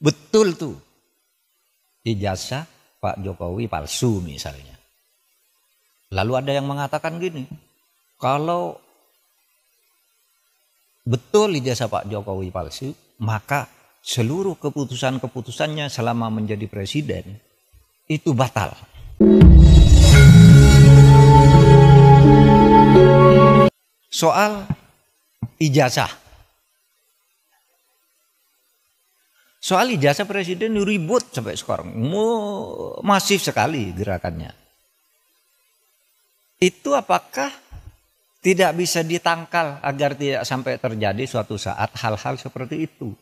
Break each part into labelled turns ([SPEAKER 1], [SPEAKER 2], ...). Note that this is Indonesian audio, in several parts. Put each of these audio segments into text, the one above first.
[SPEAKER 1] Betul tuh, ijazah Pak Jokowi palsu misalnya. Lalu ada yang mengatakan gini, kalau betul ijazah Pak Jokowi palsu, maka seluruh keputusan-keputusannya selama menjadi presiden itu batal. Soal ijazah. Soal ijazah presiden ribut sampai sekarang. Masif sekali gerakannya. Itu apakah tidak bisa ditangkal agar tidak sampai terjadi suatu saat hal-hal seperti itu?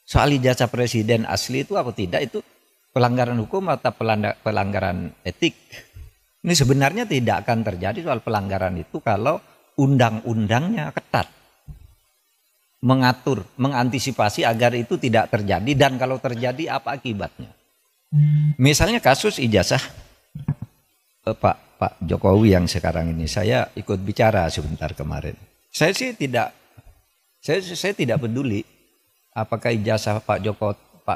[SPEAKER 1] Soal ijazah presiden asli itu apa tidak, itu pelanggaran hukum atau pelanggaran etik? Ini sebenarnya tidak akan terjadi soal pelanggaran itu kalau undang-undangnya ketat. Mengatur, mengantisipasi agar itu tidak terjadi, dan kalau terjadi apa akibatnya. Misalnya kasus ijazah Pak Jokowi yang sekarang ini, saya ikut bicara sebentar kemarin. Saya tidak peduli apakah ijazah Pak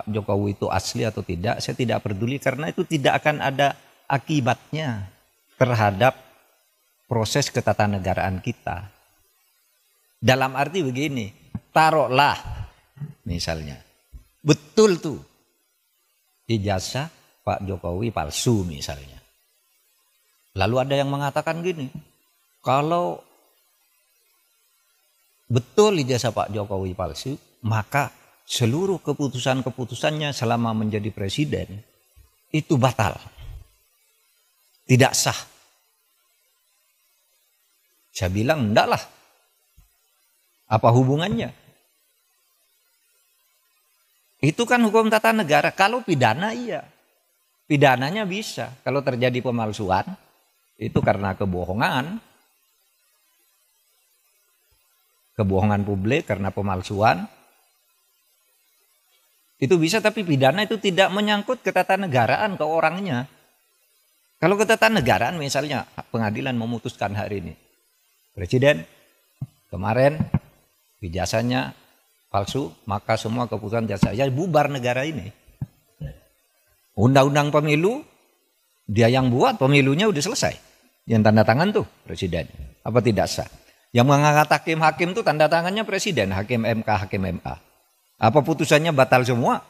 [SPEAKER 1] Jokowi itu asli atau tidak. Saya tidak peduli karena itu tidak akan ada akibatnya terhadap proses ketatanegaraan kita. Dalam arti begini, taruhlah misalnya betul tuh ijazah Pak Jokowi palsu misalnya. Lalu ada yang mengatakan gini, kalau betul ijazah Pak Jokowi palsu, maka seluruh keputusan-keputusannya selama menjadi presiden itu batal. Tidak sah. Saya bilang enggak lah. Apa hubungannya? Itu kan hukum tata negara. Kalau pidana iya. Pidananya bisa. Kalau terjadi pemalsuan, itu karena kebohongan. Kebohongan publik karena pemalsuan. Itu bisa, tapi pidana itu tidak menyangkut ketatanegaraan ke orangnya. Kalau ketatanegaraan misalnya pengadilan memutuskan hari ini, presiden kemarin ijazahnya palsu, maka semua keputusan jasa ya bubar negara ini. Undang-undang pemilu dia yang buat, pemilunya udah selesai. Yang tanda tangan tuh presiden. Apa tidak sah? Yang mengangkat hakim-hakim tuh tanda tangannya presiden, hakim MK, hakim MA. Apa putusannya batal semua?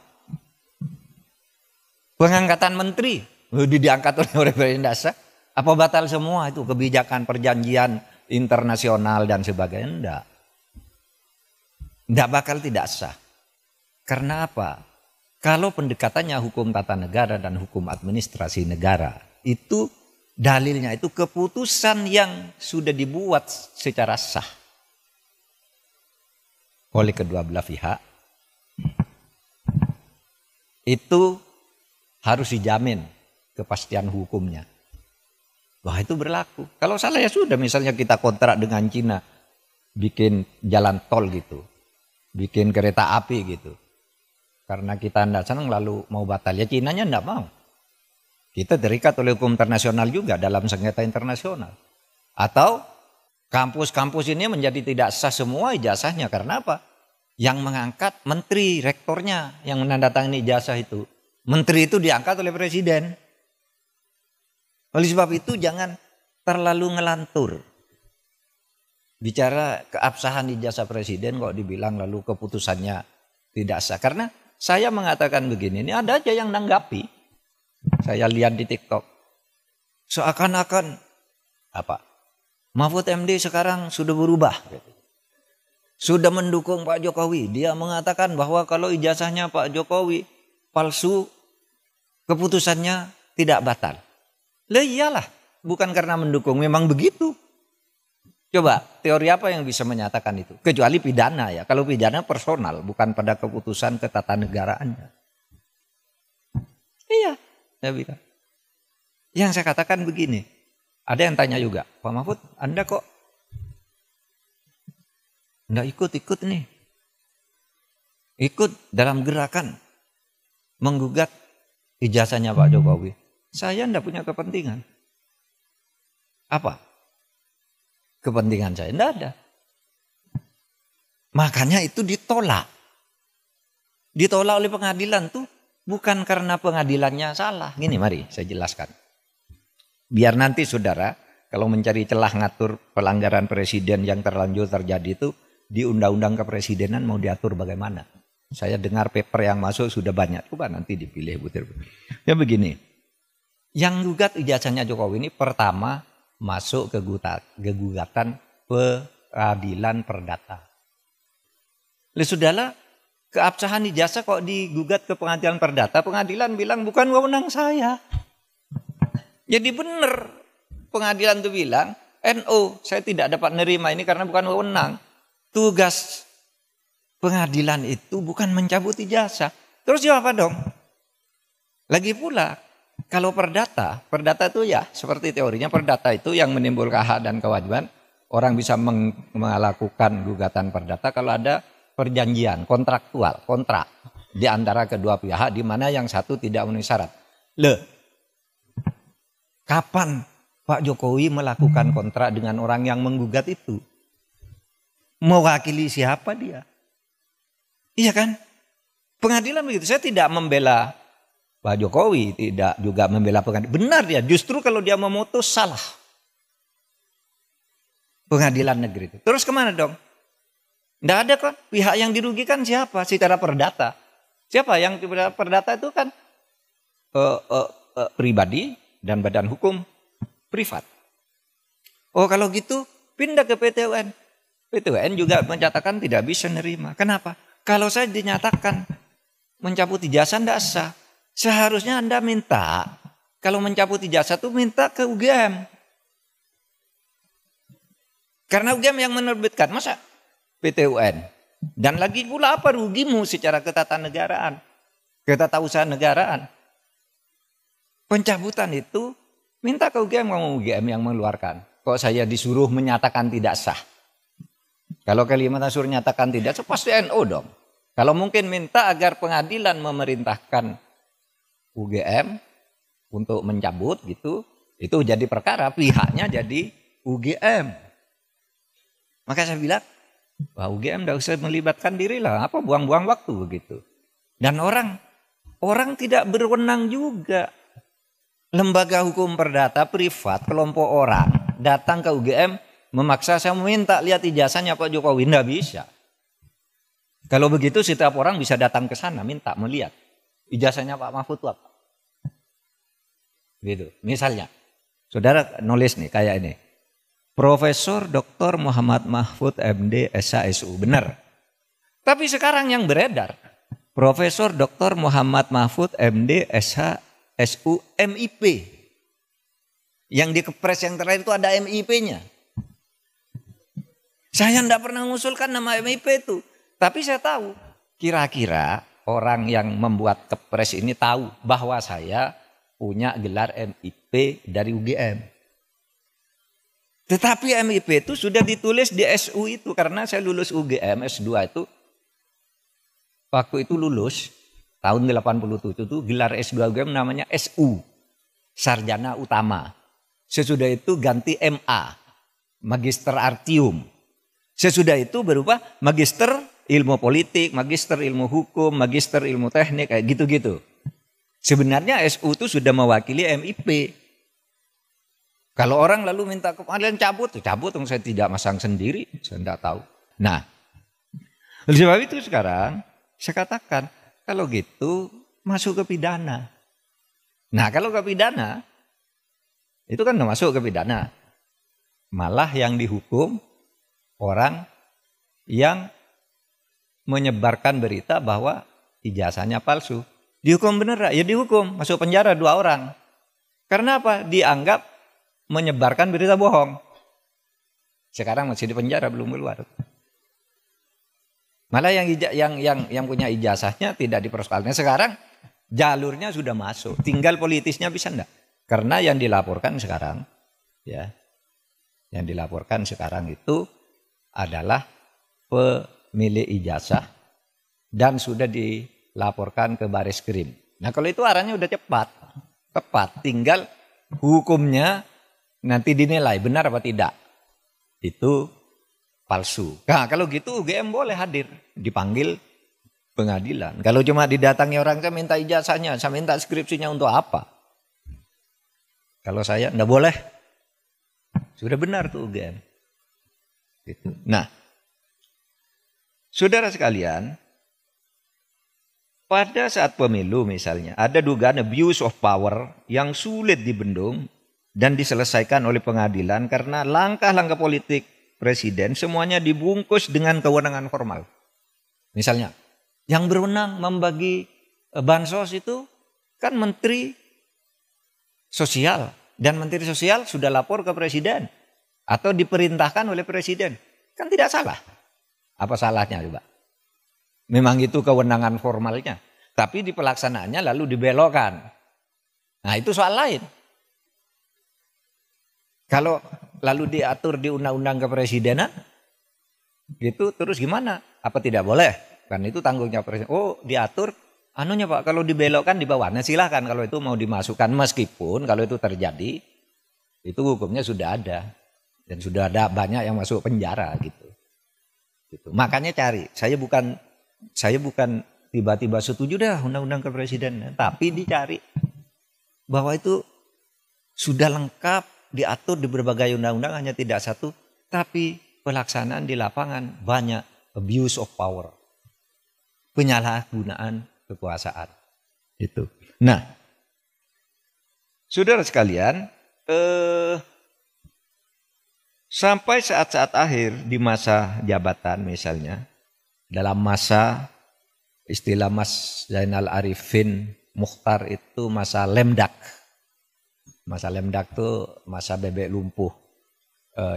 [SPEAKER 1] Pengangkatan menteri diangkat oleh presiden dasar. Apa batal semua itu kebijakan perjanjian internasional dan sebagainya? Enggak. Enggak bakal tidak sah. Karena apa? Kalau pendekatannya hukum tata negara dan hukum administrasi negara, itu dalilnya itu keputusan yang sudah dibuat secara sah oleh kedua belah pihak, itu harus dijamin kepastian hukumnya. Wah, itu berlaku. Kalau salah ya sudah, misalnya kita kontrak dengan Cina bikin jalan tol gitu, bikin kereta api gitu. Karena kita tidak senang lalu mau batal, ya Cinanya tidak mau. Kita terikat oleh hukum internasional juga dalam sengketa internasional. Atau kampus-kampus ini menjadi tidak sah semua ijazahnya. Karena apa? Yang mengangkat menteri, rektornya yang menandatangani ijazah itu. Menteri itu diangkat oleh presiden. Oleh sebab itu jangan terlalu ngelantur. Bicara keabsahan ijazah presiden kok dibilang lalu keputusannya tidak sah. Karena saya mengatakan begini, ini ada aja yang nanggapi. Saya lihat di TikTok. Seakan-akan apa? Mahfud MD sekarang sudah berubah. Sudah mendukung Pak Jokowi. Dia mengatakan bahwa kalau ijazahnya Pak Jokowi palsu, keputusannya tidak batal. Lah iyalah, bukan karena mendukung, memang begitu. Coba, teori apa yang bisa menyatakan itu? Kecuali pidana ya. Kalau pidana personal, bukan pada keputusan ketatanegaraannya. Iya, saya bilang. Yang saya katakan begini, ada yang tanya juga, Pak Mahfud, Anda kok enggak ikut-ikut nih? Ikut dalam gerakan menggugat ijazahnya Pak Jokowi. Saya enggak punya kepentingan. Apa? Kepentingan saya enggak ada. Makanya itu ditolak. Ditolak oleh pengadilan tuh bukan karena pengadilannya salah. Gini, mari saya jelaskan. Biar nanti saudara kalau mencari celah ngatur pelanggaran presiden yang terlanjur terjadi itu di undang-undang kepresidenan mau diatur bagaimana. Saya dengar paper yang masuk sudah banyak. Coba nanti dipilih butir-butir. Ya begini. Yang gugat ijazahnya Jokowi ini pertama masuk ke gugatan peradilan perdata. Sudahlah, keabsahan ijazah kok digugat ke pengadilan perdata, pengadilan bilang bukan wewenang saya. Jadi benar pengadilan itu bilang, NO saya tidak dapat nerima ini karena bukan wewenang. Tugas pengadilan itu bukan mencabut ijazah. Terus jawab apa dong? Lagi pula, kalau perdata itu ya seperti teorinya perdata itu yang menimbulkan hak dan kewajiban. Orang bisa melakukan gugatan perdata kalau ada perjanjian kontraktual, kontrak di antara kedua pihak di mana yang satu tidak memenuhi syarat. Kapan Pak Jokowi melakukan kontrak dengan orang yang menggugat itu? Mewakili siapa dia? Iya kan? Pengadilan begitu. Saya tidak membela Pak Jokowi, tidak juga membela pengadilan. Benar dia, justru kalau dia memutus salah. Pengadilan negeri itu. Terus kemana dong? Tidak ada kan? Pihak yang dirugikan siapa? Secara perdata. Siapa yang perdata itu kan pribadi dan badan hukum privat. Oh kalau gitu pindah ke PT UN. PT UN juga menyatakan tidak bisa nerima. Kenapa? Kalau saya dinyatakan mencabut ijazah tidak sah. Seharusnya Anda minta, kalau mencabut ijazah itu minta ke UGM. Karena UGM yang menerbitkan, masa PT UN? Dan lagi pula apa rugimu secara ketatanegaraan, ketatausahaan negaraan? Pencabutan itu minta ke UGM, kamu UGM yang mengeluarkan. Kok saya disuruh menyatakan tidak sah? Kalau Kalimantan suruh nyatakan tidak sah, pasti NO dong. Kalau mungkin minta agar pengadilan memerintahkan UGM untuk mencabut gitu, itu jadi perkara, pihaknya jadi UGM. Maka saya bilang, wah UGM tidak usah melibatkan diri lah, apa buang-buang waktu begitu. Dan orang tidak berwenang juga. Lembaga hukum perdata privat, kelompok orang datang ke UGM memaksa saya meminta lihat ijazahnya Pak Jokowi, tidak bisa. Kalau begitu setiap orang bisa datang ke sana minta melihat ijazahnya Pak Mahfud itu apa. Gitu. Misalnya, saudara nulis nih kayak ini. Profesor Dr. Muhammad Mahfud MD SHSU, benar. Tapi sekarang yang beredar, Profesor Dr. Muhammad Mahfud MD SHSU MIP. Yang di kepres yang terakhir itu ada MIP-nya. Saya tidak pernah mengusulkan nama MIP itu. Tapi saya tahu, kira-kira orang yang membuat kepres ini tahu bahwa saya punya gelar MIP dari UGM. Tetapi MIP itu sudah ditulis di SU itu. Karena saya lulus UGM S2 itu. Waktu itu lulus. Tahun 87 itu gelar S2 UGM namanya SU. Sarjana Utama. Sesudah itu ganti MA. Magister Artium. Sesudah itu berubah Magister Ilmu Politik. Magister Ilmu Hukum. Magister Ilmu Teknik. Kayak gitu-gitu. Sebenarnya SU itu sudah mewakili MIP. Kalau orang lalu minta ke pengadilan cabut saya tidak masang sendiri, saya tidak tahu. Nah, oleh sebab itu sekarang saya katakan, kalau gitu masuk ke pidana. Nah kalau ke pidana, itu kan masuk ke pidana. Malah yang dihukum orang yang menyebarkan berita bahwa ijazahnya palsu. Dihukum bener ya dihukum, masuk penjara 2 orang. Karena apa? Dianggap menyebarkan berita bohong. Sekarang masih di penjara belum keluar. Malah yang punya ijazahnya tidak dipersoalkan. Sekarang jalurnya sudah masuk, tinggal politisnya bisa enggak? Karena yang dilaporkan sekarang ya. Yang dilaporkan sekarang itu adalah pemilik ijazah dan sudah dilaporkan ke Bareskrim. Nah, kalau itu arahnya udah tepat, tinggal hukumnya nanti dinilai benar apa tidak. Itu palsu. Nah kalau gitu UGM boleh hadir. Dipanggil pengadilan. Kalau cuma didatangi orang, saya minta ijazahnya, saya minta skripsinya untuk apa? Kalau saya enggak boleh. Sudah benar tuh UGM. Gitu. Nah, saudara sekalian, pada saat pemilu misalnya, ada dugaan abuse of power yang sulit dibendung dan diselesaikan oleh pengadilan karena langkah-langkah politik presiden semuanya dibungkus dengan kewenangan formal. Misalnya, yang berwenang membagi bansos itu kan Menteri Sosial. Dan Menteri Sosial sudah lapor ke presiden atau diperintahkan oleh presiden. Kan tidak salah. Apa salahnya coba? Memang itu kewenangan formalnya. Tapi di pelaksanaannya lalu dibelokkan. Nah itu soal lain. Kalau lalu diatur di undang-undang kepresidenan, gitu terus gimana? Apa tidak boleh? Kan itu tanggungnya presiden. Oh diatur, anunya Pak, kalau dibelokkan di bawah. Nah silahkan kalau itu mau dimasukkan. Meskipun kalau itu terjadi, itu hukumnya sudah ada. Dan sudah ada banyak yang masuk penjara gitu. Makanya cari, saya bukan tiba-tiba setuju dah undang-undang kepresidenan, tapi dicari bahwa itu sudah lengkap diatur di berbagai undang-undang, hanya tidak satu, tapi pelaksanaan di lapangan banyak abuse of power, penyalahgunaan kekuasaan itu. Nah, saudara sekalian, sampai saat-saat akhir di masa jabatan misalnya, dalam masa istilah Mas Zainal Arifin Mukhtar itu masa lemdak. Masa lemdak itu masa bebek lumpuh.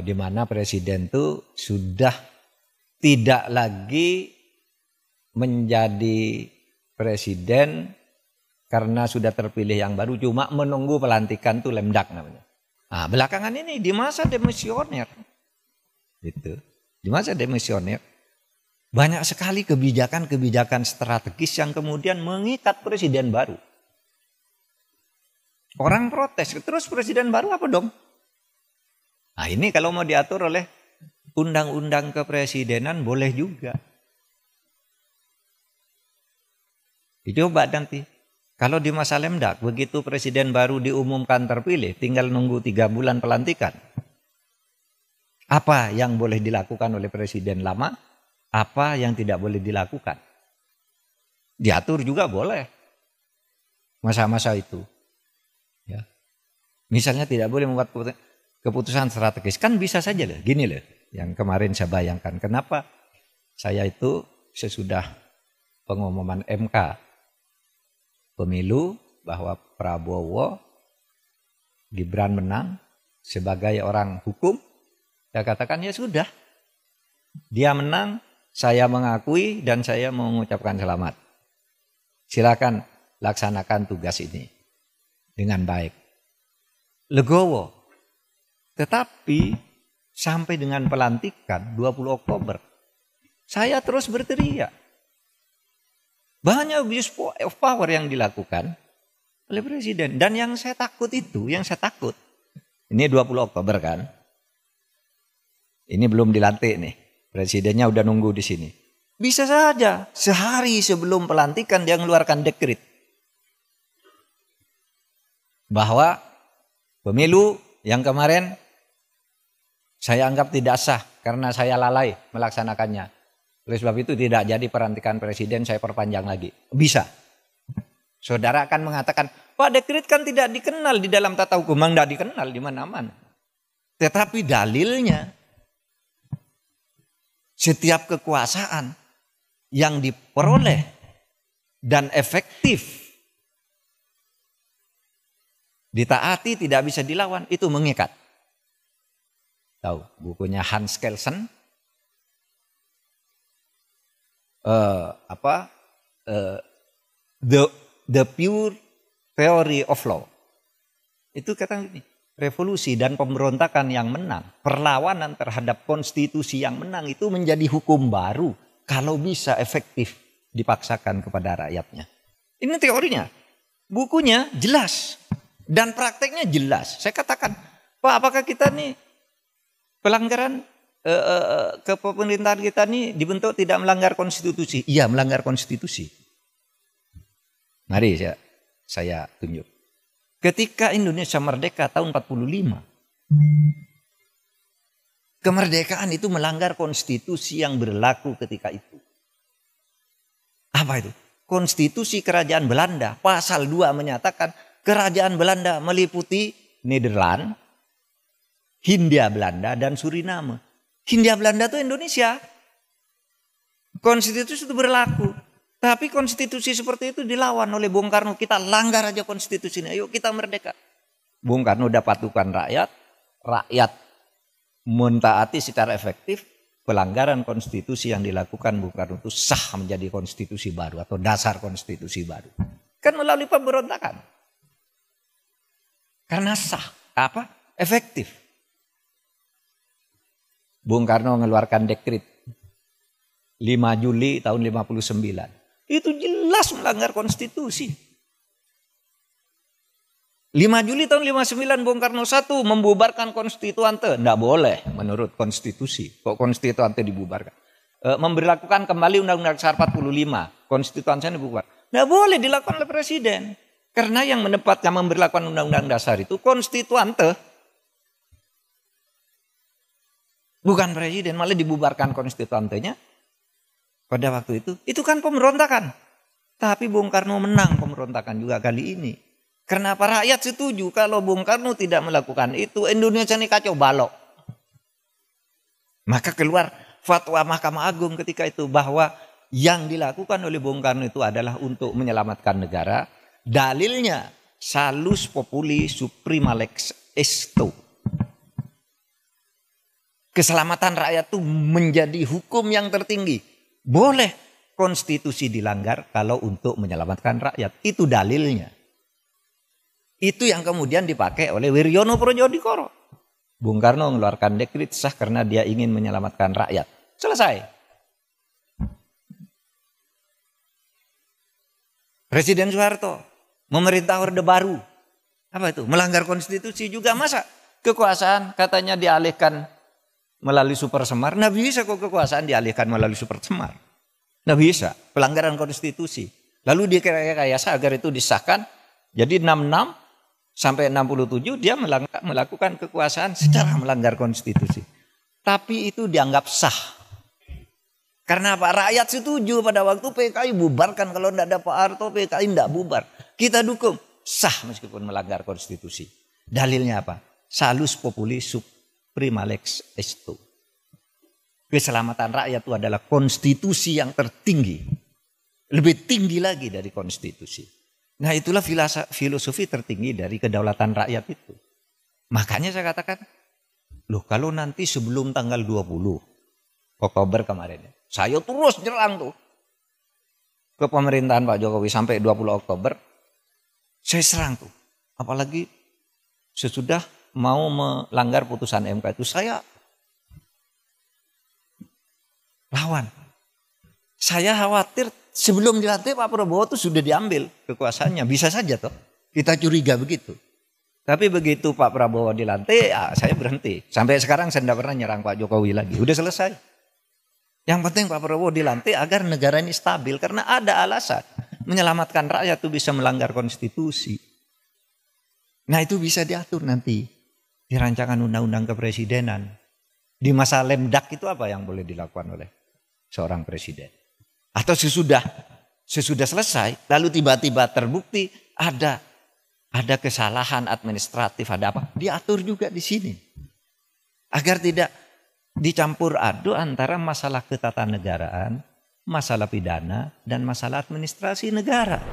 [SPEAKER 1] Di mana presiden itu sudah tidak lagi menjadi presiden karena sudah terpilih yang baru, cuma menunggu pelantikan itu lemdak namanya. Nah, belakangan ini di masa demisioner, gitu. Di masa demisioner banyak sekali kebijakan-kebijakan strategis yang kemudian mengikat presiden baru. Orang protes, terus presiden baru apa dong? Nah ini kalau mau diatur oleh undang-undang kepresidenan boleh juga. Dicoba nanti. Kalau di masa lemdak, begitu presiden baru diumumkan terpilih, tinggal nunggu 3 bulan pelantikan. Apa yang boleh dilakukan oleh presiden lama? Apa yang tidak boleh dilakukan? Diatur juga boleh. Masa-masa itu. Ya. Misalnya tidak boleh membuat keputusan strategis. Kan bisa saja loh. Gini loh. Yang kemarin saya bayangkan. Kenapa saya itu sesudah pengumuman MK pemilu bahwa Prabowo Gibran menang sebagai orang hukum, saya katakan ya sudah, dia menang, saya mengakui dan saya mengucapkan selamat. Silakan laksanakan tugas ini dengan baik. Legowo. Tetapi sampai dengan pelantikan 20 Oktober, saya terus berteriak. Banyak abuse of power yang dilakukan oleh presiden. Dan yang saya takut itu, ini 20 Oktober kan. Ini belum dilantik nih. Presidennya udah nunggu di sini. Bisa saja sehari sebelum pelantikan dia mengeluarkan dekret bahwa pemilu yang kemarin saya anggap tidak sah karena saya lalai melaksanakannya. Oleh sebab itu tidak jadi pelantikan presiden, saya perpanjang lagi. Bisa. Saudara akan mengatakan, Pak dekret kan tidak dikenal di dalam tata hukum. Memang tidak dikenal di mana-mana. Tetapi dalilnya, setiap kekuasaan yang diperoleh dan efektif ditaati tidak bisa dilawan, itu mengikat. Tahu bukunya Hans Kelsen? The Pure Theory of Law. Itu kata ini, revolusi dan pemberontakan yang menang, perlawanan terhadap konstitusi yang menang itu menjadi hukum baru kalau bisa efektif dipaksakan kepada rakyatnya. Ini teorinya. Bukunya jelas dan prakteknya jelas. Saya katakan, Pak, apakah kita nih pelanggaran kepemerintahan kita ini dibentuk tidak melanggar konstitusi. Iya, melanggar konstitusi. Mari saya tunjuk. Ketika Indonesia merdeka tahun 45, kemerdekaan itu melanggar konstitusi yang berlaku ketika itu. Apa itu? Konstitusi Kerajaan Belanda pasal 2 menyatakan Kerajaan Belanda meliputi Nederland, Hindia Belanda, dan Suriname. Hindia Belanda itu Indonesia. Konstitusi itu berlaku. Tapi konstitusi seperti itu dilawan oleh Bung Karno. Kita langgar aja konstitusi ini. Ayo kita merdeka. Bung Karno dapat patukan rakyat. Rakyat mentaati secara efektif. Pelanggaran konstitusi yang dilakukan Bung Karno itu sah menjadi konstitusi baru atau dasar konstitusi baru. Kan melalui pemberontakan. Karena sah. Apa? Efektif. Bung Karno mengeluarkan dekret 5 Juli tahun 59. Itu jelas melanggar konstitusi. 5 Juli tahun 59 Bung Karno 1 membubarkan konstituante. Tidak boleh menurut konstitusi. Kok konstituante dibubarkan? Memberlakukan kembali Undang-Undang Dasar 45. Konstituante dibubar. Tidak boleh dilakukan oleh presiden. Karena yang menempatkan memberlakukan Undang-Undang Dasar itu konstituante. Bukan presiden, malah dibubarkan konstituantenya. Pada waktu itu. Itu kan pemberontakan. Tapi Bung Karno menang pemberontakan juga kali ini. Kenapa rakyat setuju kalau Bung Karno tidak melakukan itu, Indonesia ini kacau balau. Maka keluar fatwa Mahkamah Agung ketika itu bahwa yang dilakukan oleh Bung Karno itu adalah untuk menyelamatkan negara. Dalilnya salus populi suprema lex esto. Keselamatan rakyat itu menjadi hukum yang tertinggi. Boleh konstitusi dilanggar kalau untuk menyelamatkan rakyat. Itu dalilnya. Itu yang kemudian dipakai oleh Wiryono Projodikoro. Bung Karno mengeluarkan dekret sah karena dia ingin menyelamatkan rakyat. Selesai. Presiden Soeharto memerintah Orde Baru. Apa itu? Melanggar konstitusi juga. Masa kekuasaan katanya dialihkan melalui Super Semar? Nggak bisa kok kekuasaan dialihkan melalui Super Semar. Nggak bisa. Pelanggaran konstitusi. Lalu direkayasa agar itu disahkan. Jadi 66 sampai 67 dia melakukan kekuasaan secara melanggar konstitusi. Tapi itu dianggap sah. Karena Pak rakyat setuju pada waktu PKI bubarkan. Kalau tidak ada Pak Harto PKI tidak bubar. Kita dukung. Sah meskipun melanggar konstitusi. Dalilnya apa? Salus populi suprema lex esto. Keselamatan rakyat itu adalah konstitusi yang tertinggi. Lebih tinggi lagi dari konstitusi. Nah itulah filosofi tertinggi dari kedaulatan rakyat itu. Makanya saya katakan, loh kalau nanti sebelum tanggal 20 Oktober kemarin, saya terus nyerang tuh ke pemerintahan Pak Jokowi sampai 20 Oktober, saya serang tuh. Apalagi sesudah mau melanggar putusan MK itu saya lawan. Saya khawatir sebelum dilantik Pak Prabowo itu sudah diambil kekuasaannya. Bisa saja toh. Kita curiga begitu. Tapi begitu Pak Prabowo dilantik, ya saya berhenti. Sampai sekarang saya tidak pernah nyerang Pak Jokowi lagi. Udah selesai. Yang penting Pak Prabowo dilantik agar negara ini stabil. Karena ada alasan. Menyelamatkan rakyat itu bisa melanggar konstitusi. Nah itu bisa diatur nanti. Di rancangan undang-undang kepresidenan. Di masa lemdak itu apa yang boleh dilakukan oleh seorang presiden. Atau sesudah selesai, lalu tiba-tiba terbukti ada kesalahan administratif, ada apa? Diatur juga di sini. Agar tidak dicampur aduk antara masalah ketatanegaraan, masalah pidana, dan masalah administrasi negara.